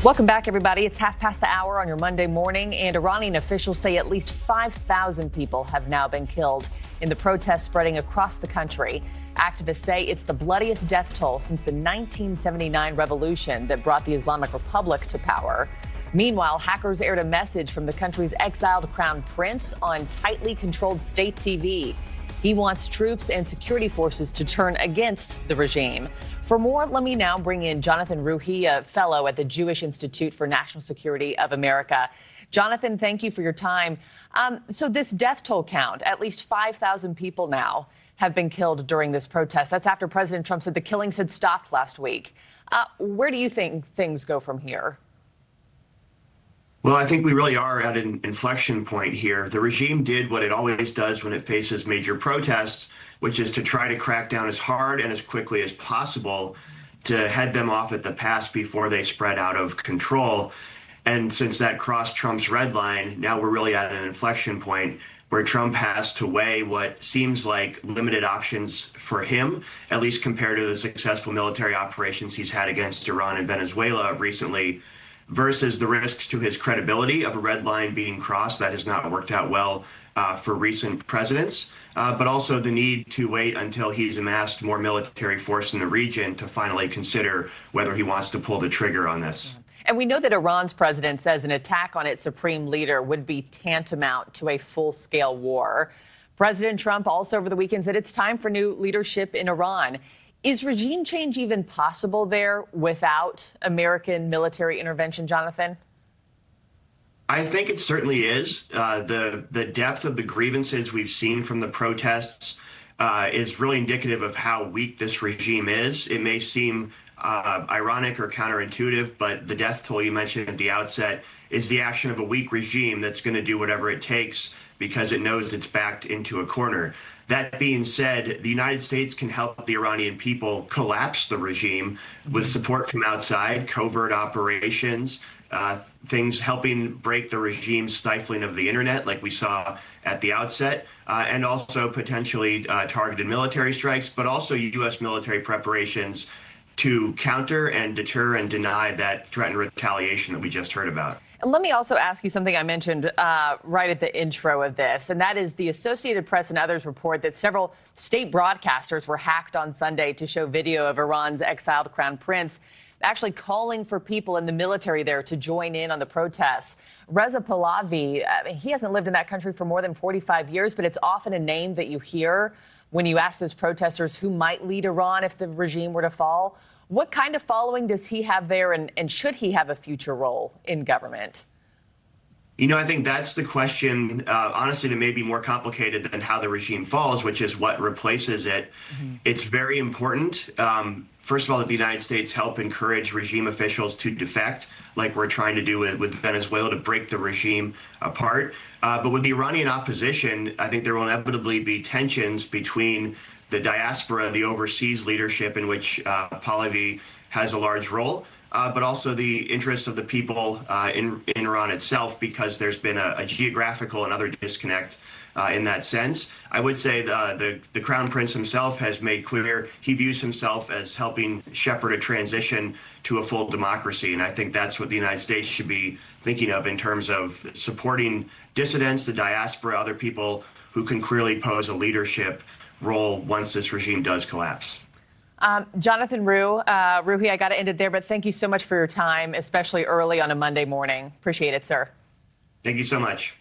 Welcome back, everybody. It's half past the hour on your Monday morning, and Iranian officials say at least 5,000 people have now been killed in the protests spreading across the country. Activists say it's the bloodiest death toll since the 1979 revolution that brought the Islamic Republic to power. Meanwhile, hackers aired a message from the country's exiled crown prince on tightly controlled state TV. He wants troops and security forces to turn against the regime. For more, let me now bring in Jonathan Ruhe, a fellow at the Jewish Institute for National Security of America. Jonathan, thank you for your time. So this death toll count, at least 5,000 people now have been killed during this protest. That's after President Trump said the killings had stopped last week. Where do you think things go from here? Well, I think we really are at an inflection point here. The regime did what it always does when it faces major protests, which is to try to crack down as hard and as quickly as possible to head them off at the pass before they spread out of control. And since that crossed Trump's red line, now we're really at an inflection point where Trump has to weigh what seems like limited options for him, at least compared to the successful military operations he's had against Iran and Venezuela recently, versus the risks to his credibility of a red line being crossed. That has not worked out well for recent presidents, but also the need to wait until he's amassed more military force in the region to finally consider whether he wants to pull the trigger on this. And we know that Iran's president says an attack on its supreme leader would be tantamount to a full-scale war. President Trump also over the weekend said it's time for new leadership in Iran. Is regime change even possible there without American military intervention, Jonathan? I think it certainly is. The depth of the grievances we've seen from the protests is really indicative of how weak this regime is. It may seem ironic or counterintuitive, but the death toll you mentioned at the outset is the action of a weak regime that's going to do whatever it takes because it knows it's backed into a corner. That being said, the United States can help the Iranian people collapse the regime with support from outside, covert operations, things helping break the regime's stifling of the internet, like we saw at the outset, and also potentially targeted military strikes, but also U.S. military preparations to counter and deter and deny that threat and retaliation that we just heard about. And let me also ask you something I mentioned right at the intro of this, and that is the Associated Press and others report that several state broadcasters were hacked on Sunday to show video of Iran's exiled crown prince actually calling for people in the military there to join in on the protests. Reza Pahlavi, he hasn't lived in that country for more than 45 years, but it's often a name that you hear when you ask those protesters who might lead Iran if the regime were to fall. What kind of following does he have there, and should he have a future role in government? You know, I think that's the question, honestly, that may be more complicated than how the regime falls, which is what replaces it. Mm-hmm. It's very important, first of all, that the United States help encourage regime officials to defect, like we're trying to do with Venezuela, to break the regime apart. But with the Iranian opposition, I think there will inevitably be tensions between the diaspora, the overseas leadership in which Pahlavi has a large role, but also the interests of the people in Iran itself, because there's been a geographical and other disconnect in that sense. I would say the Crown Prince himself has made clear he views himself as helping shepherd a transition to a full democracy, and I think that's what the United States should be thinking of in terms of supporting dissidents, the diaspora, other people who can clearly pose a leadership role once this regime does collapse. Jonathan Ruhe, I got to end it there, but thank you so much for your time, especially early on a Monday morning. Appreciate it, sir. Thank you so much.